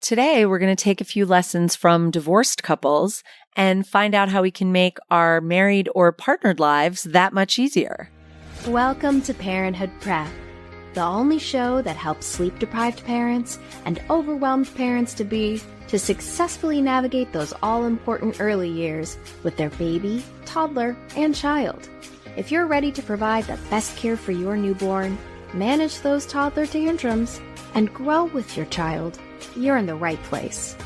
Today, we're going to take a few lessons from divorced couples and find out how we can make our married or partnered lives that much easier. Welcome to Parenthood Prep, the only show that helps sleep-deprived parents and overwhelmed parents-to-be to successfully navigate those all-important early years with their baby, toddler, and child. If you're ready to provide the best care for your newborn, manage those toddler tantrums, and grow with your child, you're in the right place.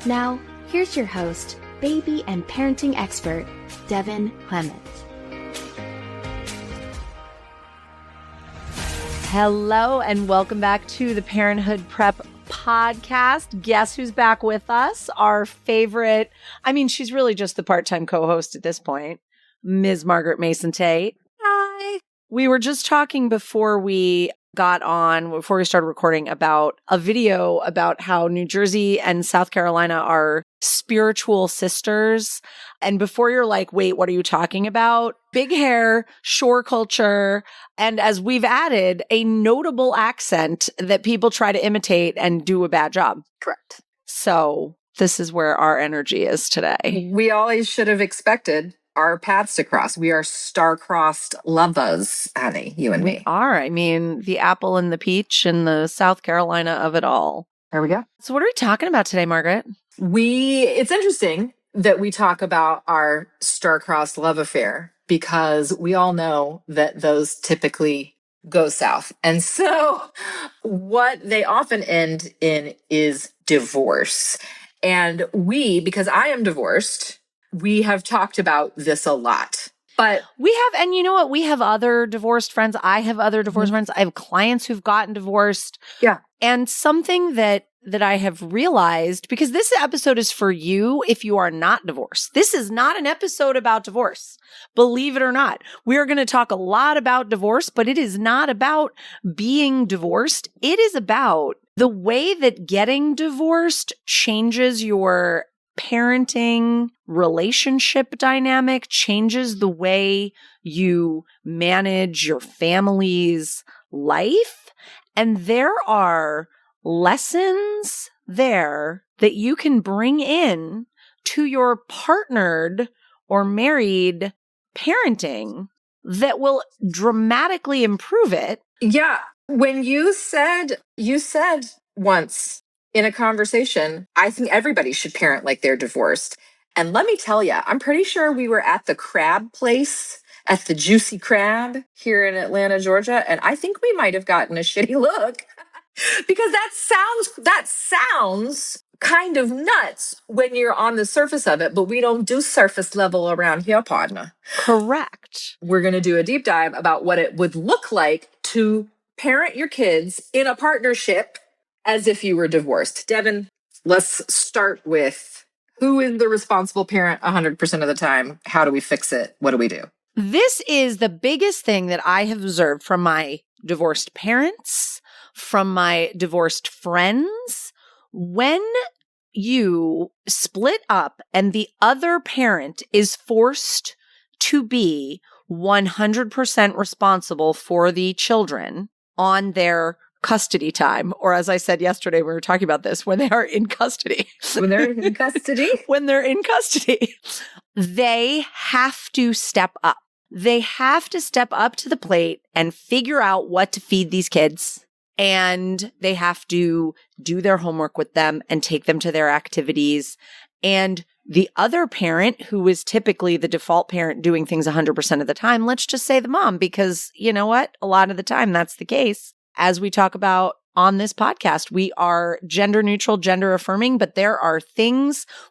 Now, here's your host, baby and parenting expert, Devin Clement. Hello, and welcome back to the Parenthood Prep podcast. Guess who's back with us? Our favorite, she's really just the part-time co-host at this point, Ms. Margaret Mason Tate. Hi. We were just talking before we started recording about a video about how New Jersey and South Carolina are spiritual sisters. And before you're like, wait, what are you talking about? Big hair, shore culture, and as we've added, a notable accent that people try to imitate and do a bad job. Correct. So this is where our energy is today. We always should have expected our paths to cross. We are star-crossed lovers, honey, you and me. We are. The apple and the peach and the South Carolina of it all. There we go. So what are we talking about today, Margaret? It's interesting that we talk about our star-crossed love affair because we all know that those typically go south. And so what they often end in is divorce. And because I am divorced, we have talked about this a lot. But we have, and you know what? We have other divorced friends. I have other divorced friends. I have clients who've gotten divorced. Yeah. And something that I have realized, because this episode is for you if you are not divorced. This is not an episode about divorce. Believe it or not. We are going to talk a lot about divorce, but it is not about being divorced. It is about the way that getting divorced changes your parenting relationship dynamic, changes the way you manage your family's life. And there are lessons there that you can bring in to your partnered or married parenting that will dramatically improve it. Yeah. When you said once in a conversation, I think everybody should parent like they're divorced. And let me tell you, I'm pretty sure we were at the crab place, at the Juicy Crab here in Atlanta, Georgia. And I think we might have gotten a shitty look because that sounds kind of nuts when you're on the surface of it, but we don't do surface level around here, partner. Correct. We're going to do a deep dive about what it would look like to parent your kids in a partnership as if you were divorced. Devin, let's start with who is the responsible parent 100% of the time? How do we fix it? What do we do? This is the biggest thing that I have observed from my divorced parents, from my divorced friends. When you split up and the other parent is forced to be 100% responsible for the children on their custody time, or as I said yesterday, we were talking about this, when they are in custody. When they're in custody? When they're in custody, they have to step up. They have to step up to the plate and figure out what to feed these kids. And they have to do their homework with them and take them to their activities. And the other parent, who is typically the default parent doing things 100% of the time, let's just say the mom, because you know what? A lot of the time that's the case. As we talk about on this podcast, we are gender neutral, gender affirming, but there are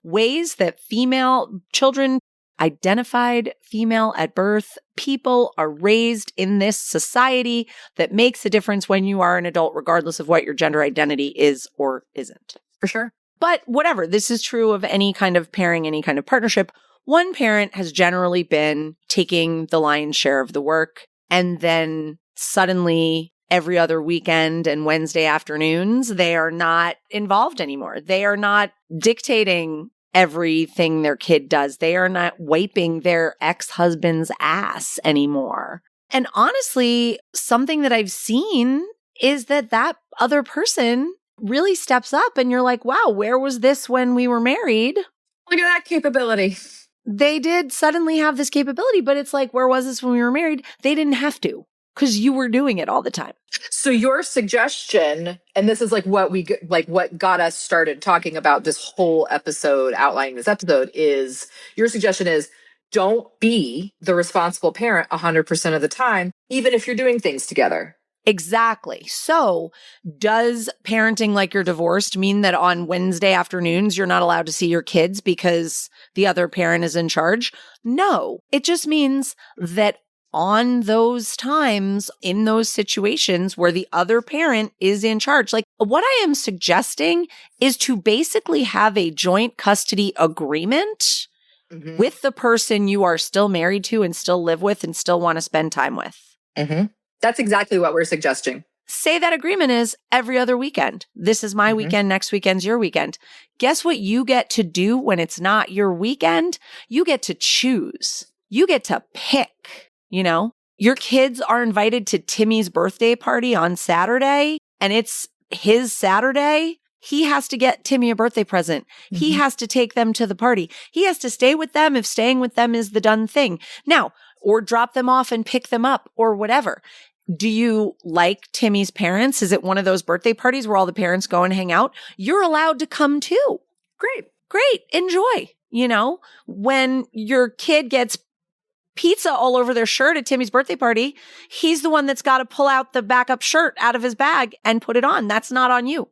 ways that female children, identified female at birth, people are raised in this society that makes a difference when you are an adult, regardless of what your gender identity is or isn't. For sure. But whatever, this is true of any kind of pairing, any kind of partnership. One parent has generally been taking the lion's share of the work, and then suddenly every other weekend and Wednesday afternoons, they are not involved anymore. They are not dictating everything their kid does. They are not wiping their ex-husband's ass anymore. And honestly, something that I've seen is that other person really steps up and you're like, wow, where was this when we were married? Look at that capability. They did suddenly have this capability, but it's like, where was this when we were married? They didn't have to because you were doing it all the time. So your suggestion, and this is like what what got us started talking about this whole episode, outlining this episode, is your suggestion is don't be the responsible parent 100% of the time, even if you're doing things together. Exactly. So does parenting like you're divorced mean that on Wednesday afternoons, you're not allowed to see your kids because the other parent is in charge? No, it just means that on those times, in those situations where the other parent is in charge, like what I am suggesting is to basically have a joint custody agreement with the person you are still married to and still live with and still want to spend time with. That's exactly what we're suggesting. Say that agreement is every other weekend. This is my weekend. Next weekend's your weekend. Guess what you get to do when it's not your weekend? You get to choose. You get to pick, you know? Your kids are invited to Timmy's birthday party on Saturday and it's his Saturday. He has to get Timmy a birthday present. He has to take them to the party. He has to stay with them if staying with them is the done thing. Now, or drop them off and pick them up or whatever. Do you like Timmy's parents? Is it one of those birthday parties where all the parents go and hang out? You're allowed to come too. Great. Enjoy. You know, when your kid gets pizza all over their shirt at Timmy's birthday party, he's the one that's got to pull out the backup shirt out of his bag and put it on. That's not on you.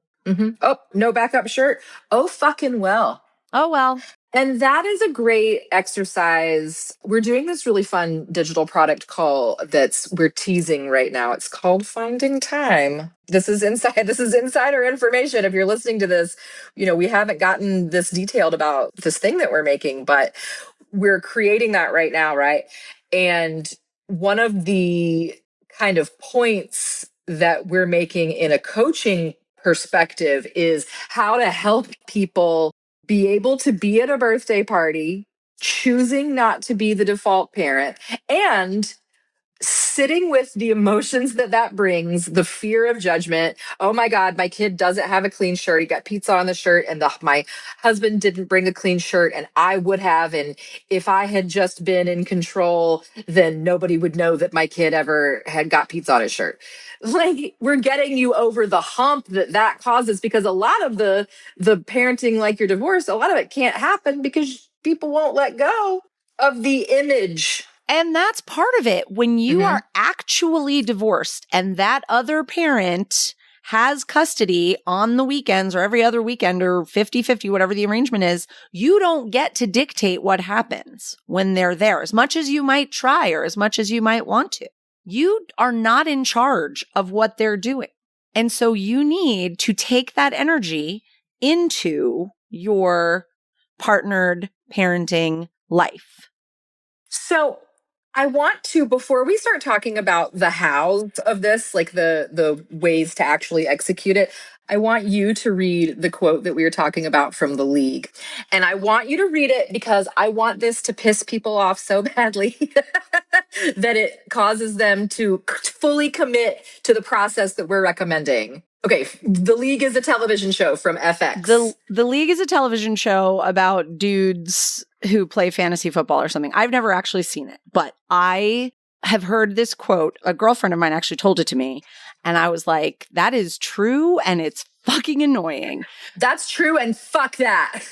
Oh, no backup shirt. Oh, fucking well. Oh, well. And that is a great exercise. We're doing this really fun digital product call we're teasing right now. It's called Finding Time. This is insider information. If you're listening to this, you know, we haven't gotten this detailed about this thing that we're making, but we're creating that right now, right? And one of the kind of points that we're making in a coaching perspective is how to help people be able to be at a birthday party, choosing not to be the default parent, and sitting with the emotions that brings, the fear of judgment. Oh my God, my kid doesn't have a clean shirt. He got pizza on the shirt and my husband didn't bring a clean shirt and I would have. And if I had just been in control, then nobody would know that my kid ever had got pizza on his shirt. Like, we're getting you over the hump that causes, because a lot of the parenting like you're divorced, a lot of it can't happen because people won't let go of the image. And that's part of it. When you are actually divorced and that other parent has custody on the weekends or every other weekend or 50-50, whatever the arrangement is, you don't get to dictate what happens when they're there, as much as you might try or as much as you might want to. You are not in charge of what they're doing. And so you need to take that energy into your partnered parenting life. So I want to, before we start talking about the hows of this, like the ways to actually execute it, I want you to read the quote that we were talking about from the League. And I want you to read it because I want this to piss people off so badly that it causes them to fully commit to the process that we're recommending. Okay, The League is a television show from FX. The League is a television show about dudes who play fantasy football or something. I've never actually seen it, but I have heard this quote. A girlfriend of mine actually told it to me, and I was like, that is true, and it's fucking annoying. That's true, and fuck that.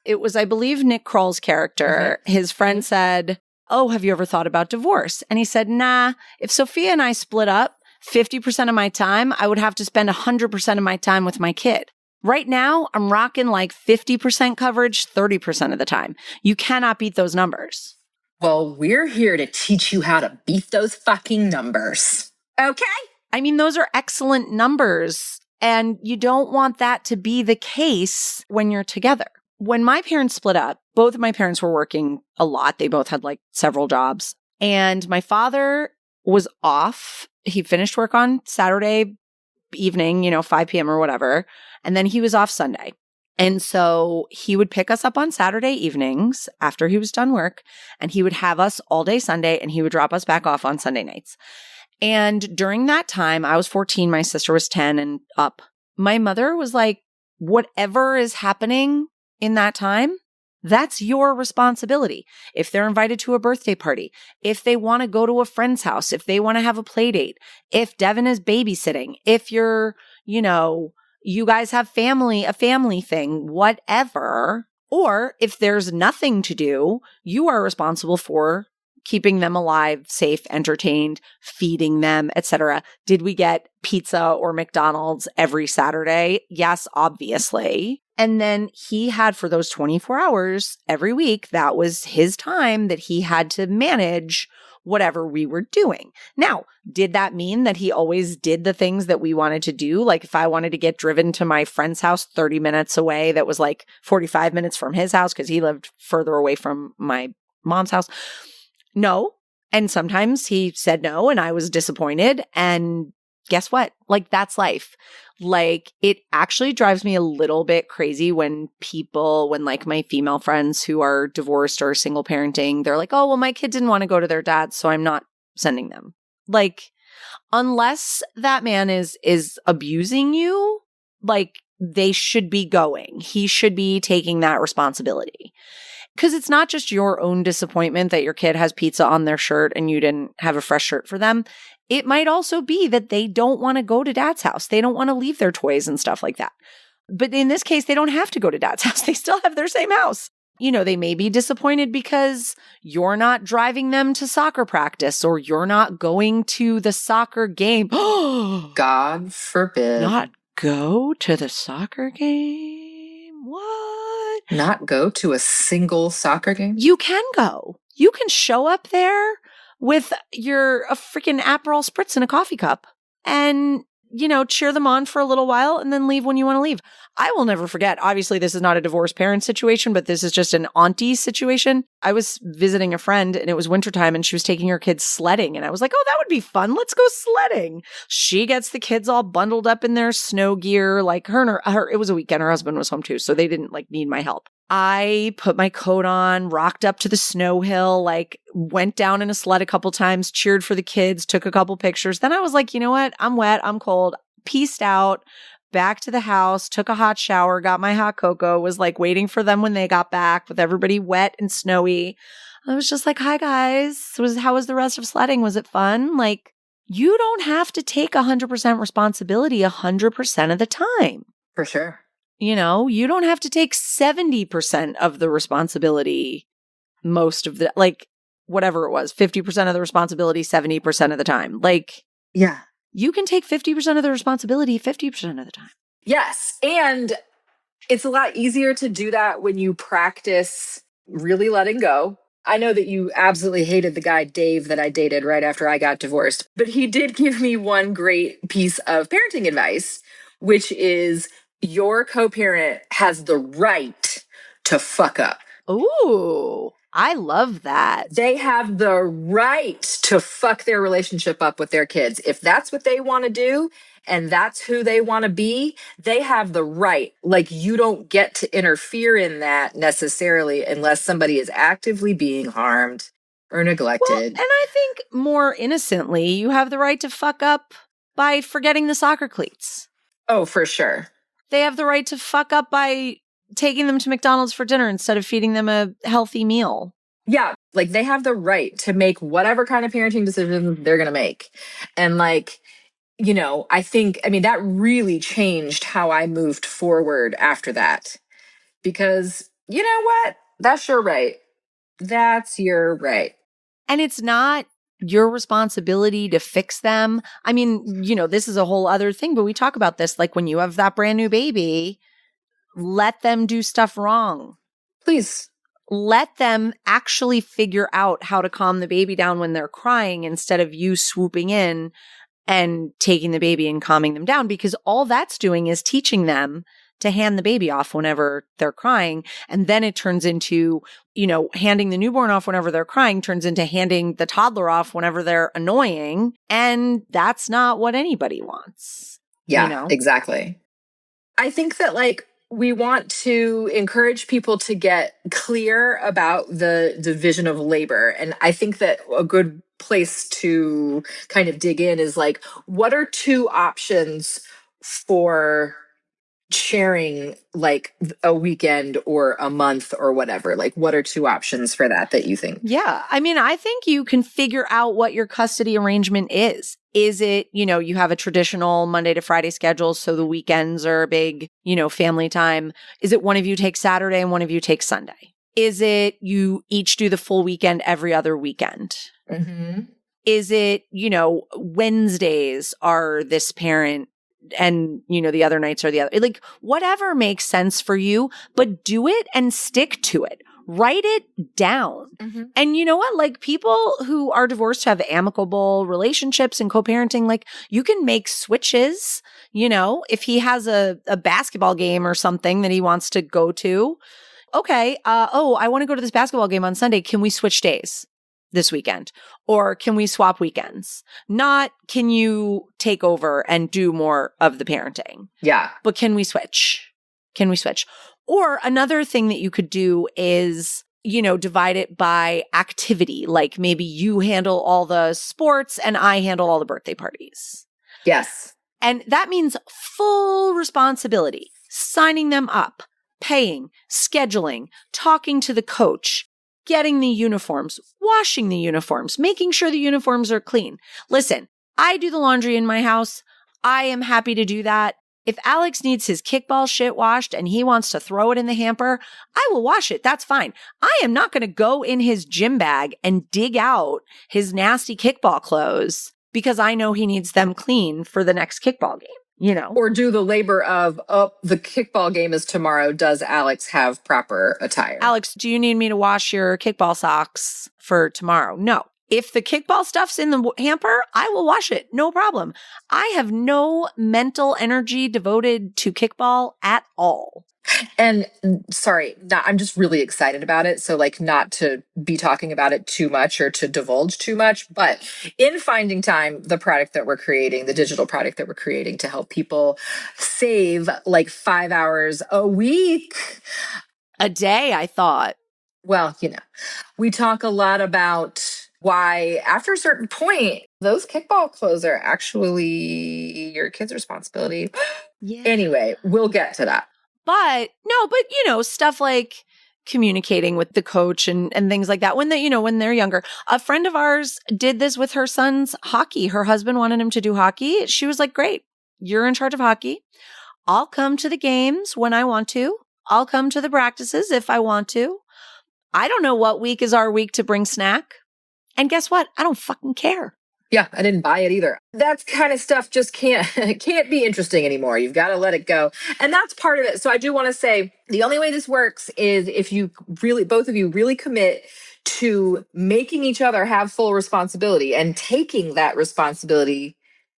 It was, I believe, Nick Kroll's character. His friend said, oh, have you ever thought about divorce? And he said, nah, if Sophia and I split up 50% of my time, I would have to spend 100% of my time with my kid. Right now, I'm rocking like 50% coverage, 30% of the time. You cannot beat those numbers. Well, we're here to teach you how to beat those fucking numbers. Okay? I mean, those are excellent numbers, and you don't want that to be the case when you're together. When my parents split up, both of my parents were working a lot. They both had like several jobs, and my father was off. He finished work on Saturday evening, 5 p.m. or whatever. And then he was off Sunday. And so he would pick us up on Saturday evenings after he was done work, and he would have us all day Sunday, and he would drop us back off on Sunday nights. And during that time, I was 14, my sister was 10 and up. my mother was like, whatever is happening in that time, that's your responsibility. If they're invited to a birthday party, if they want to go to a friend's house, if they want to have a play date, if Devin is babysitting, if you're, you guys have a family thing, whatever, or if there's nothing to do, you are responsible for keeping them alive, safe, entertained, feeding them, etc. Did we get pizza or McDonald's every Saturday? Yes, obviously. And then he had, for those 24 hours every week, that was his time that he had to manage whatever we were doing. Now, did that mean that he always did the things that we wanted to do? Like if I wanted to get driven to my friend's house 30 minutes away, that was like 45 minutes from his house because he lived further away from my mom's house. No. And sometimes he said no and I was disappointed. And guess what? Like that's life. Like it actually drives me a little bit crazy when like my female friends who are divorced or single parenting, they're like, oh, well, my kid didn't want to go to their dad, so I'm not sending them. Like, unless that man is abusing you, like they should be going. He should be taking that responsibility. Because it's not just your own disappointment that your kid has pizza on their shirt and you didn't have a fresh shirt for them. It might also be that they don't want to go to dad's house. They don't want to leave their toys and stuff like that. But in this case, they don't have to go to dad's house. They still have their same house. They may be disappointed because you're not driving them to soccer practice or you're not going to the soccer game. God forbid. Not go to the soccer game? What? Not go to a single soccer game? You can go. You can show up there with a freaking Aperol Spritz in a coffee cup and, cheer them on for a little while and then leave when you want to leave. I will never forget. Obviously, this is not a divorced parent situation, but this is just an auntie situation. I was visiting a friend and it was wintertime and she was taking her kids sledding. And I was like, oh, that would be fun. Let's go sledding. She gets the kids all bundled up in their snow gear. Like her, it was a weekend. Her husband was home too. So they didn't need my help. I put my coat on, rocked up to the snow hill, went down in a sled a couple times, cheered for the kids, took a couple pictures. Then I was like, you know what? I'm wet. I'm cold. Peaced out, back to the house, took a hot shower, got my hot cocoa, was waiting for them when they got back with everybody wet and snowy. I was just like, hi guys. How was the rest of sledding? Was it fun? You don't have to take 100% responsibility 100% of the time. For sure. You don't have to take 70% of the responsibility most of the, whatever it was, 50% of the responsibility, 70% of the time. Yeah. You can take 50% of the responsibility 50% of the time. Yes. And it's a lot easier to do that when you practice really letting go. I know that you absolutely hated the guy, Dave, that I dated right after I got divorced, but he did give me one great piece of parenting advice, which is your co-parent has the right to fuck up. Ooh, I love that. They have the right to fuck their relationship up with their kids. If that's what they want to do and that's who they want to be, they have the right. You don't get to interfere in that necessarily unless somebody is actively being harmed or neglected. Well, and I think more innocently, you have the right to fuck up by forgetting the soccer cleats. Oh, for sure. They have the right to fuck up by taking them to McDonald's for dinner instead of feeding them a healthy meal. Yeah. They have the right to make whatever kind of parenting decisions they're going to make. And I think, that really changed how I moved forward after that. Because you know what? That's your right. That's your right. And it's not your responsibility to fix them. This is a whole other thing, but we talk about this. When you have that brand new baby, let them do stuff wrong. Please. Let them actually figure out how to calm the baby down when they're crying instead of you swooping in and taking the baby and calming them down, because all that's doing is teaching them to hand the baby off whenever they're crying. And then it turns into, handing the newborn off whenever they're crying turns into handing the toddler off whenever they're annoying. And that's not what anybody wants. Yeah, exactly. I think that we want to encourage people to get clear about the division of labor. And I think that a good place to kind of dig in is what are two options for sharing like a weekend or a month or whatever? Like, what are two options for that you think? Yeah. I mean, I think you can figure out what your custody arrangement is. Is it, you have a traditional Monday to Friday schedule, so the weekends are a big, family time? Is it one of you takes Saturday and one of you takes Sunday? Is it you each do the full weekend every other weekend? Mm-hmm. Is it, Wednesdays are this parent and, the other nights are the other? Like, whatever makes sense for you, but do it and stick to it. Write it down. Mm-hmm. And you know what? Like, people who are divorced have amicable relationships and co-parenting. Like, you can make switches, if he has a basketball game or something that he wants to go to. Okay. I want to go to this basketball game on Sunday. Can we switch days this weekend? Or can we swap weekends? Not can you take over and do more of the parenting? Yeah. But can we switch? Can we switch? Or another thing that you could do is, divide it by activity. Like maybe you handle all the sports and I handle all the birthday parties. Yes. And that means full responsibility, signing them up, paying, scheduling, talking to the coach, getting the uniforms, washing the uniforms, making sure the uniforms are clean. Listen, I do the laundry in my house. I am happy to do that. If Alex needs his kickball shit washed and he wants to throw it in the hamper, I will wash it. That's fine. I am not going to go in his gym bag and dig out his nasty kickball clothes because I know he needs them clean for the next kickball game. Or do the labor of, the kickball game is tomorrow. Does Alex have proper attire? Alex, do you need me to wash your kickball socks for tomorrow? No. If the kickball stuff's in the hamper, I will wash it. No problem. I have no mental energy devoted to kickball at all. And sorry, I'm just really excited about it. So like not to be talking about it too much or to divulge too much, but in Finding Time, the product that we're creating, the digital product that we're creating to help people save like 5 hours a week. A day, I thought. Well, we talk a lot about why after a certain point, those kickball clothes are actually your kid's responsibility. Yeah. Anyway, we'll get to that. But stuff like communicating with the coach and things like that when they're younger. A friend of ours did this with her son's hockey. Her husband wanted him to do hockey. She was like, great, you're in charge of hockey. I'll come to the games when I want to. I'll come to the practices if I want to. I don't know what week is our week to bring snack. And guess what? I don't fucking care. Yeah, I didn't buy it either. That kind of stuff just can't be interesting anymore. You've got to let it go. And that's part of it. So I do want to say the only way this works is if you really, both of you really commit to making each other have full responsibility and taking that responsibility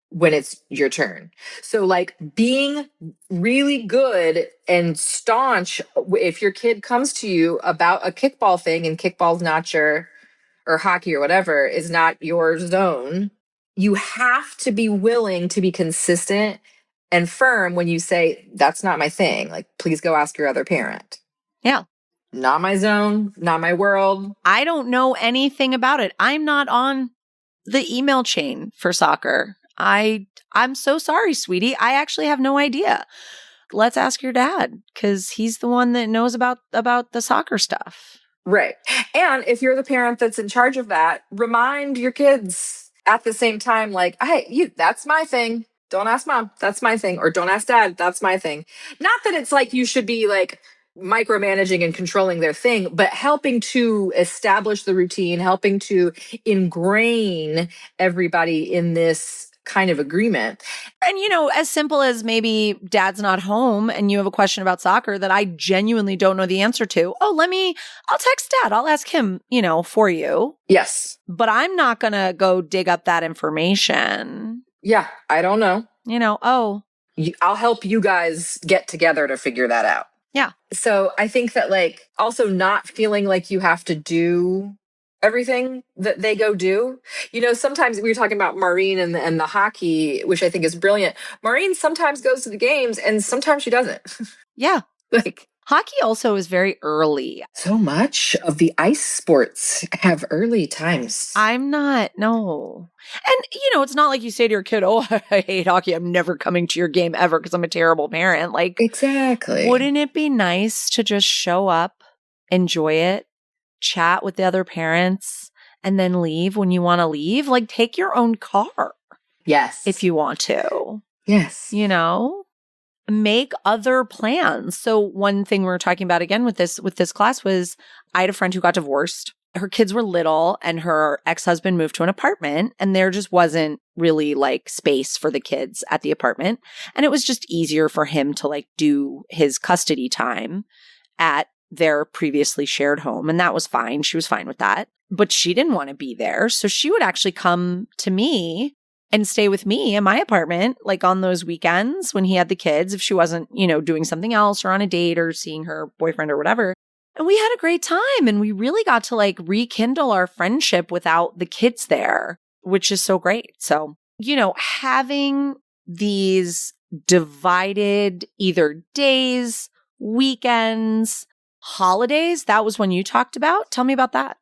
when it's your turn. So like being really good and staunch if your kid comes to you about a kickball thing and kickball's not your, or hockey or whatever is not your zone, you have to be willing to be consistent and firm when you say, that's not my thing. Like, please go ask your other parent. Yeah. Not my zone, not my world. I don't know anything about it. I'm not on the email chain for soccer. I'm so sorry, sweetie. I actually have no idea. Let's ask your dad because he's the one that knows about the soccer stuff. Right. And if you're the parent that's in charge of that, remind your kids at the same time, like, hey, that's my thing. Don't ask mom. That's my thing. Or don't ask dad. That's my thing. Not that it's like you should be like micromanaging and controlling their thing, but helping to establish the routine, helping to ingrain everybody in this kind of agreement. And, as simple as maybe dad's not home and you have a question about soccer that I genuinely don't know the answer to. I'll text dad. I'll ask him, for you. Yes. But I'm not going to go dig up that information. Yeah. I don't know. I'll help you guys get together to figure that out. Yeah. So I think that like also not feeling like you have to do everything that they go do. Sometimes we were talking about Maureen and the hockey, which I think is brilliant. Maureen sometimes goes to the games and sometimes she doesn't. Yeah. Like Hockey also is very early. So much of the ice sports have early times. No. And, it's not like you say to your kid, oh, I hate hockey. I'm never coming to your game ever because I'm a terrible parent. Like, exactly. Wouldn't it be nice to just show up, enjoy it, chat with the other parents, and then leave when you want to leave? Like, take your own car. Yes. If you want to. Yes. Make other plans. So one thing we were talking about again with this class was I had a friend who got divorced. Her kids were little and her ex-husband moved to an apartment and there just wasn't really like space for the kids at the apartment. And it was just easier for him to like do his custody time at their previously shared home. And that was fine. She was fine with that. But she didn't want to be there. So she would actually come to me and stay with me in my apartment, like on those weekends when he had the kids, if she wasn't, doing something else or on a date or seeing her boyfriend or whatever. And we had a great time. And we really got to like rekindle our friendship without the kids there, which is so great. So, having these divided either days, weekends, holidays, that was one you talked about. Tell me about that.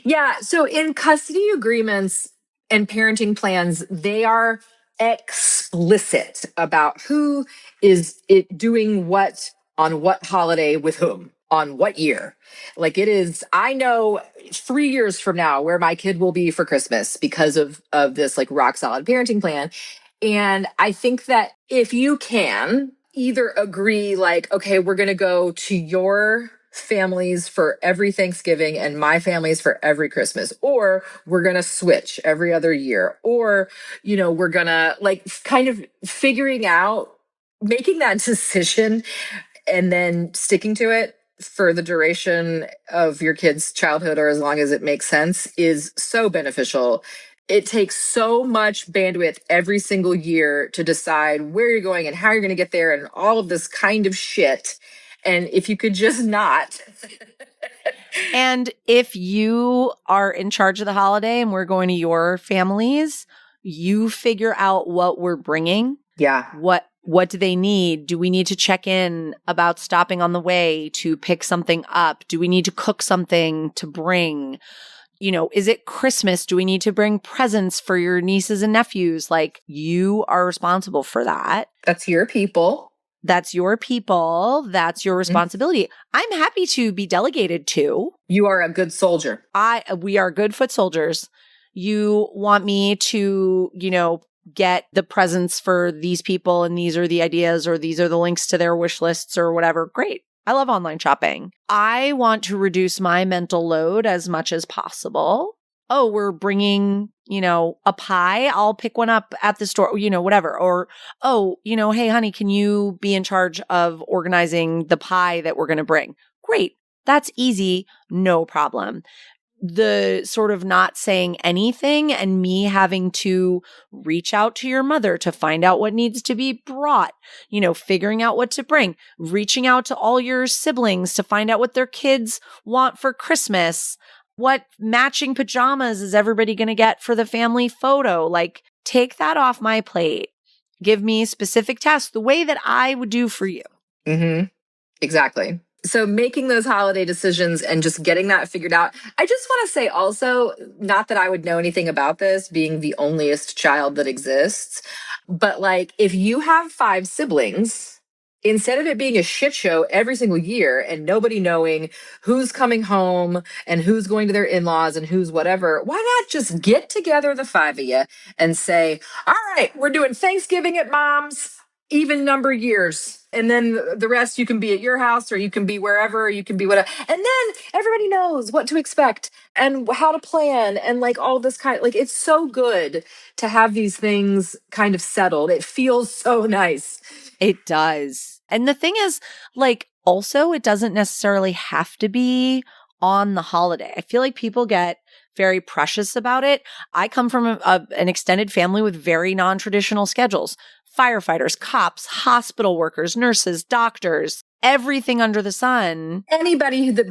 Yeah. So in custody agreements, and parenting plans, they are explicit about who is doing what on what holiday with whom on what year. Like it is, I know 3 years from now where my kid will be for Christmas because of this like rock solid parenting plan. And I think that if you can either agree like, okay, we're going to go to your families for every Thanksgiving and my families for every Christmas, or we're going to switch every other year, or, we're going to like kind of figuring out, making that decision and then sticking to it for the duration of your kid's childhood or as long as it makes sense is so beneficial. It takes so much bandwidth every single year to decide where you're going and how you're going to get there and all of this kind of shit. And if you could just not. And if you are in charge of the holiday and we're going to your families, you figure out what we're bringing. Yeah. What do they need? Do we need to check in about stopping on the way to pick something up? Do we need to cook something to bring? Is it Christmas? Do we need to bring presents for your nieces and nephews? Like, you are responsible for that. That's your people. That's your people. That's your responsibility. I'm happy to be delegated to. You are a good soldier. We are good foot soldiers. You want me to, get the presents for these people and these are the ideas or these are the links to their wish lists or whatever. Great. I love online shopping. I want to reduce my mental load as much as possible. Oh, we're bringing, a pie. I'll pick one up at the store, whatever. Or, oh, hey, honey, can you be in charge of organizing the pie that we're going to bring? Great. That's easy. No problem. The sort of not saying anything and me having to reach out to your mother to find out what needs to be brought, figuring out what to bring, reaching out to all your siblings to find out what their kids want for Christmas. What matching pajamas is everybody going to get for the family photo? Like, take that off my plate. Give me specific tasks the way that I would do for you. Mm-hmm. Exactly. So making those holiday decisions and just getting that figured out. I just want to say also, not that I would know anything about this, being the onlyest child that exists, but like if you have 5 siblings, instead of it being a shit show every single year and nobody knowing who's coming home and who's going to their in-laws and who's whatever, why not just get together, the 5 of you, and say, all right, we're doing Thanksgiving at mom's, even number years. And then the rest you can be at your house or you can be wherever, you can be whatever. And then everybody knows what to expect and how to plan and like all this kind, like it's so good to have these things kind of settled. It feels so nice. It does. And the thing is, like, also, it doesn't necessarily have to be on the holiday. I feel like people get very precious about it. I come from an extended family with very non-traditional schedules. Firefighters, cops, hospital workers, nurses, doctors, everything under the sun. Anybody that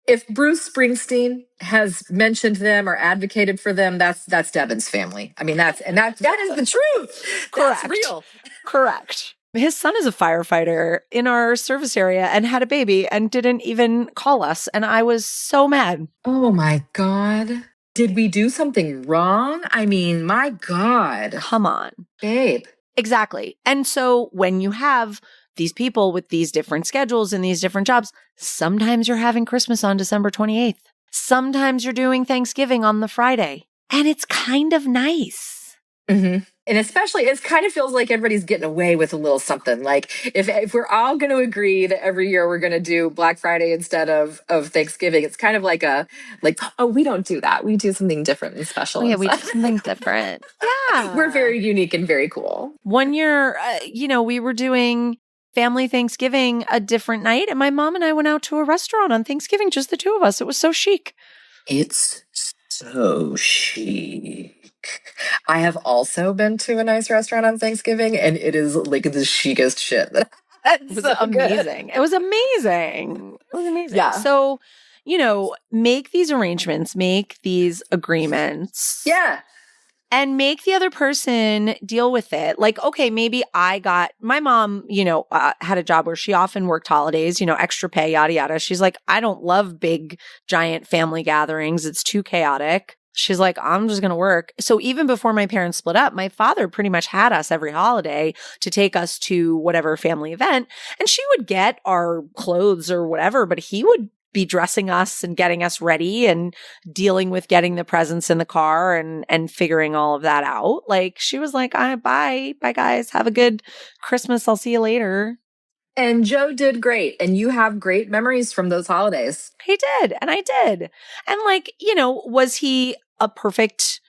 if Bruce Springsteen has mentioned them or advocated for them, that's Devin's family. I mean, that is the truth. Correct. That's real. Correct. His son is a firefighter in our service area and had a baby and didn't even call us. And I was so mad. Oh my God. Did we do something wrong? I mean, my God. Come on. Babe. Exactly. And so when you have these people with these different schedules and these different jobs, sometimes you're having Christmas on December 28th. Sometimes you're doing Thanksgiving on the Friday. And it's kind of nice. Mm-hmm. And especially, it kind of feels like everybody's getting away with a little something. Like if we're all going to agree that every year we're going to do Black Friday instead of Thanksgiving, it's kind of like oh, we don't do that. We do something different and special. Oh yeah, we do something different. Yeah. We're very unique and very cool. One year, we were doing family Thanksgiving a different night, and my mom and I went out to a restaurant on Thanksgiving, just the two of us. It was so chic. It's so chic. I have also been to a nice restaurant on Thanksgiving, and it is like the chicest shit. It was amazing. It was amazing. It was amazing. Yeah. So, make these arrangements, make these agreements. Yeah. And make the other person deal with it. Like, okay, maybe my mom, had a job where she often worked holidays, extra pay, yada, yada. She's like, I don't love big, giant family gatherings. It's too chaotic. She's like, I'm just going to work. So even before my parents split up, my father pretty much had us every holiday to take us to whatever family event. And she would get our clothes or whatever, but he would be dressing us and getting us ready and dealing with getting the presents in the car and figuring all of that out. Like, she was like, bye guys. Have a good Christmas. I'll see you later. And Joe did great. And you have great memories from those holidays. He did. And I did. And was he a perfect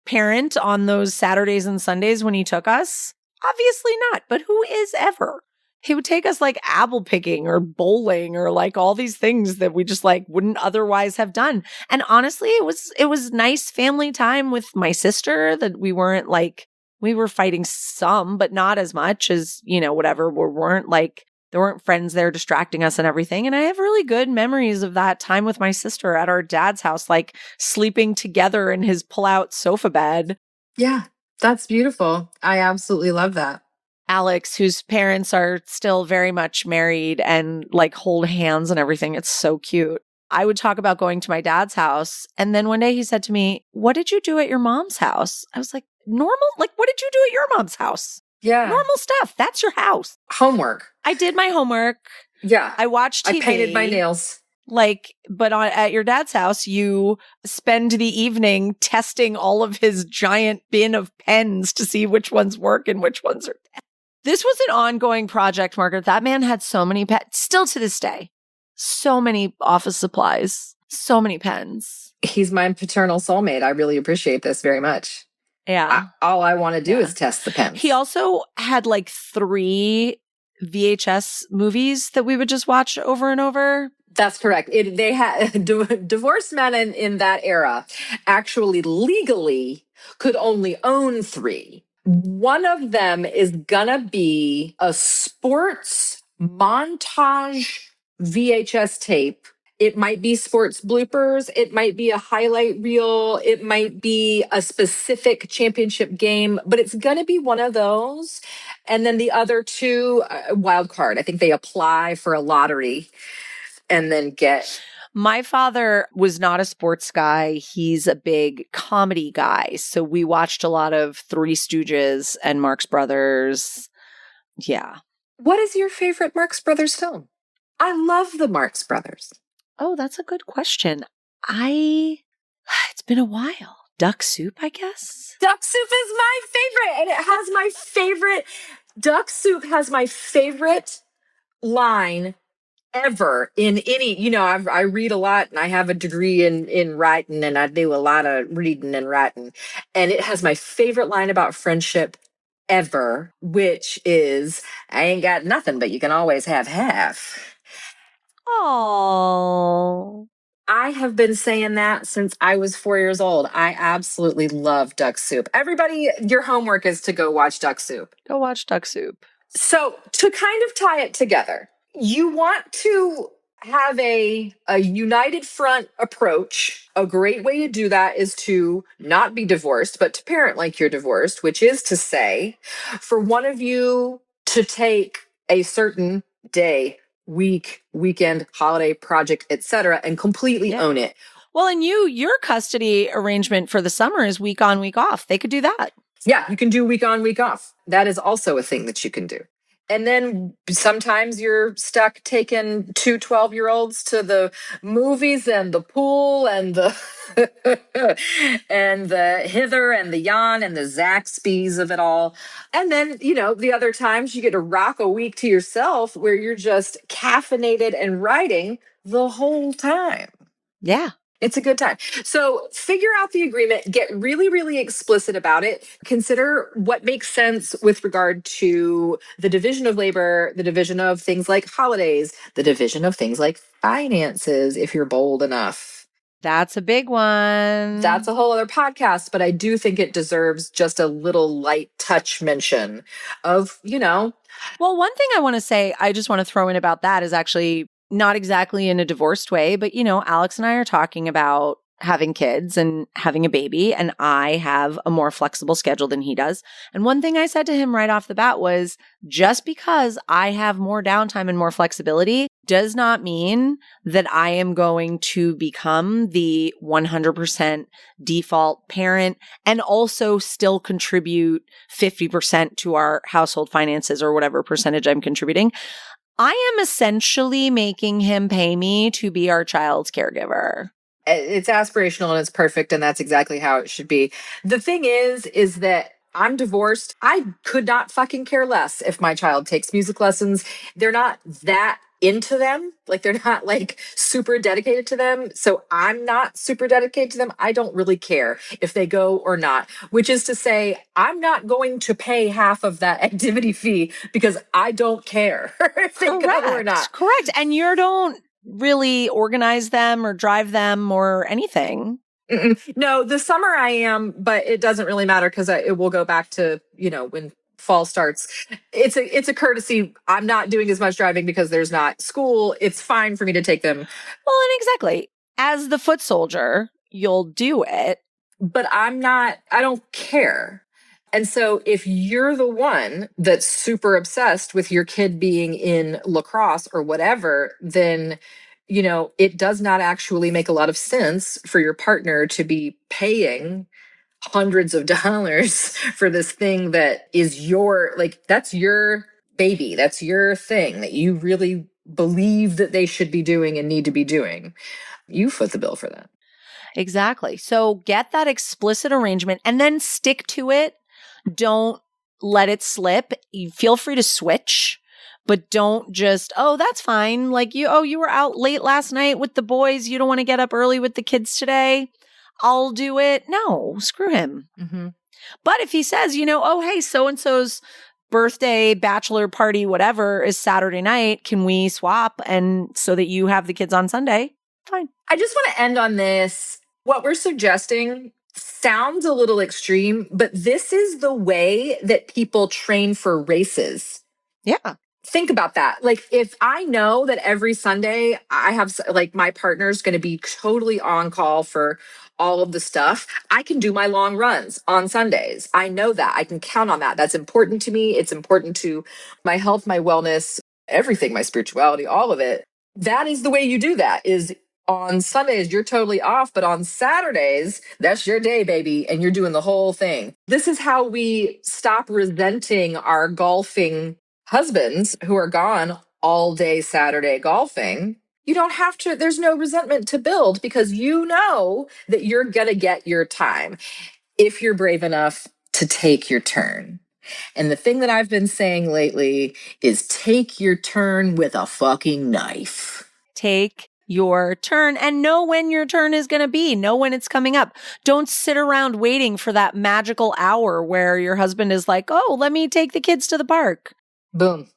parent on those Saturdays and Sundays when he took us? Obviously not. But who is ever? He would take us apple picking or bowling or all these things that we just wouldn't otherwise have done. And honestly, it was nice family time with my sister that we weren't we were fighting some, but not as much as, whatever. We weren't there weren't friends there distracting us and everything. And I have really good memories of that time with my sister at our dad's house, sleeping together in his pull-out sofa bed. Yeah, that's beautiful. I absolutely love that. Alex, whose parents are still very much married and hold hands and everything. It's so cute. I would talk about going to my dad's house. And then one day he said to me, what did you do at your mom's house? I was like, normal? What did you do at your mom's house? Yeah. Normal stuff. That's your house. Homework. I did my homework. Yeah. I watched TV. I painted my nails. But at your dad's house, you spend the evening testing all of his giant bin of pens to see which ones work and which ones are dead. This was an ongoing project, Margaret. That man had so many pens, still to this day. So many office supplies, so many pens. He's my paternal soulmate. I really appreciate this very much. Yeah. All I want to do is test the pens. He also had 3 VHS movies that we would just watch over and over. That's correct. They had divorced men in that era actually legally could only own 3. One of them is gonna be a sports montage VHS tape. It might be sports bloopers. It might be a highlight reel. It might be a specific championship game, but it's going to be one of those. And then the other 2, wild card. I think they apply for a lottery and then get. My father was not a sports guy. He's a big comedy guy. So we watched a lot of Three Stooges and Marx Brothers. Yeah. What is your favorite Marx Brothers film? I love the Marx Brothers. Oh, that's a good question. It's been a while. Duck Soup, I guess? Duck Soup is my favorite. And it has my favorite. Duck Soup has my favorite line ever in any, I read a lot and I have a degree in writing and I do a lot of reading and writing. And it has my favorite line about friendship ever, which is, I ain't got nothing, but you can always have half. Oh, I have been saying that since I was 4 years old. I absolutely love Duck Soup. Everybody, your homework is to go watch Duck Soup. Go watch Duck Soup. So to kind of tie it together, you want to have a united front approach. A great way to do that is to not be divorced, but to parent like you're divorced, which is to say, for one of you to take a certain day, week, weekend, holiday, project, etc., and completely own it. Well, and your custody arrangement for the summer is week on, week off. They could do that. Yeah, you can do week on, week off. That is also a thing that you can do. And then sometimes you're stuck taking two 12-year-olds to the movies and the pool and the and the hither and the yon and the Zaxby's of it all. And then, the other times you get to rock a week to yourself where you're just caffeinated and writing the whole time. Yeah. It's a good time. So figure out the agreement, get really, really explicit about it. Consider what makes sense with regard to the division of labor, the division of things like holidays, the division of things like finances, if you're bold enough. That's a big one. That's a whole other podcast, but I do think it deserves just a little light touch mention of, Well, one thing I want to say, I just want to throw in about that is actually not exactly in a divorced way, but Alex and I are talking about having kids and having a baby, and I have a more flexible schedule than he does. And one thing I said to him right off the bat was, just because I have more downtime and more flexibility does not mean that I am going to become the 100% default parent and also still contribute 50% to our household finances or whatever percentage I'm contributing. I am essentially making him pay me to be our child's caregiver. It's aspirational and it's perfect, and that's exactly how it should be. The thing is that I'm divorced. I could not fucking care less if my child takes music lessons. They're not that into them. Like, they're not like super dedicated to them. So I'm not super dedicated to them. I don't really care if they go or not, which is to say, I'm not going to pay half of that activity fee because I don't care if they go or not. Correct. And you don't really organize them or drive them or anything. No, the summer I am, but it doesn't really matter because it will go back to, when fall starts. It's a courtesy. I'm not doing as much driving because there's not school. It's fine for me to take them. Well, and exactly. As the foot soldier, you'll do it. But I don't care. And so if you're the one that's super obsessed with your kid being in lacrosse or whatever, then, it does not actually make a lot of sense for your partner to be paying hundreds of dollars for this thing that is that's your baby. That's your thing that you really believe that they should be doing and need to be doing. You foot the bill for that. Exactly. So get that explicit arrangement and then stick to it. Don't let it slip. You feel free to switch, but don't just, that's fine. Like you were out late last night with the boys. You don't want to get up early with the kids today. I'll do it. No, screw him. Mm-hmm. But if he says, hey, so-and-so's birthday, bachelor party, whatever is Saturday night, can we swap? And so that you have the kids on Sunday, fine. I just want to end on this. What we're suggesting sounds a little extreme, but this is the way that people train for races. Yeah. Think about that. Like, if I know that every Sunday I have, my partner's going to be totally on call for all of the stuff, I can do my long runs on Sundays. I know that. I can count on that. That's important to me. It's important to my health, my wellness, everything, my spirituality, all of it. That is the way you do that, is on Sundays, you're totally off, but on Saturdays, that's your day, baby, and you're doing the whole thing. This is how we stop resenting our golfing husbands who are gone all day Saturday golfing. You don't have to, there's no resentment to build because you know that you're going to get your time if you're brave enough to take your turn. And the thing that I've been saying lately is take your turn with a fucking knife. Take your turn and know when your turn is going to be. Know when it's coming up. Don't sit around waiting for that magical hour where your husband is like, oh, let me take the kids to the park. Boom.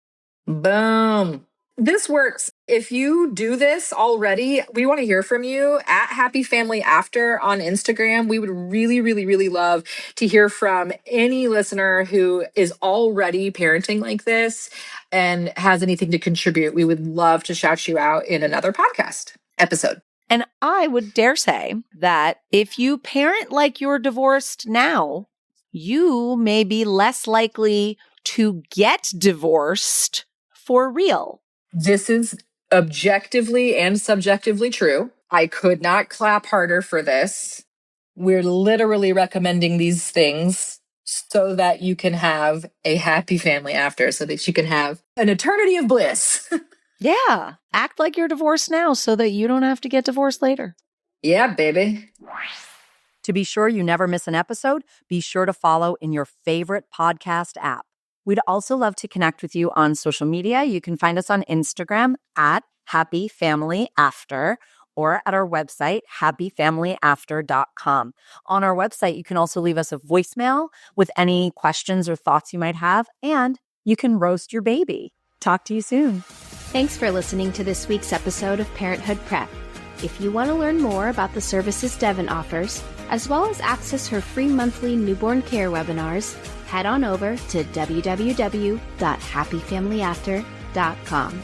Boom. This works. If you do this already, we want to hear from you at Happy Family After on Instagram. We would really, really, really love to hear from any listener who is already parenting like this and has anything to contribute. We would love to shout you out in another podcast episode. And I would dare say that if you parent like you're divorced now, you may be less likely to get divorced for real. This is objectively and subjectively true. I could not clap harder for this. We're literally recommending these things so that you can have a happy family after, so that you can have an eternity of bliss. Yeah. Act like you're divorced now so that you don't have to get divorced later. Yeah, baby. To be sure you never miss an episode, be sure to follow in your favorite podcast app. We'd also love to connect with you on social media. You can find us on Instagram at Happy Family After, or at our website, happyfamilyafter.com. On our website, you can also leave us a voicemail with any questions or thoughts you might have, and you can roast your baby. Talk to you soon. Thanks for listening to this week's episode of Parenthood Prep. If you want to learn more about the services Devin offers, as well as access her free monthly newborn care webinars, head on over to www.happyfamilyafter.com.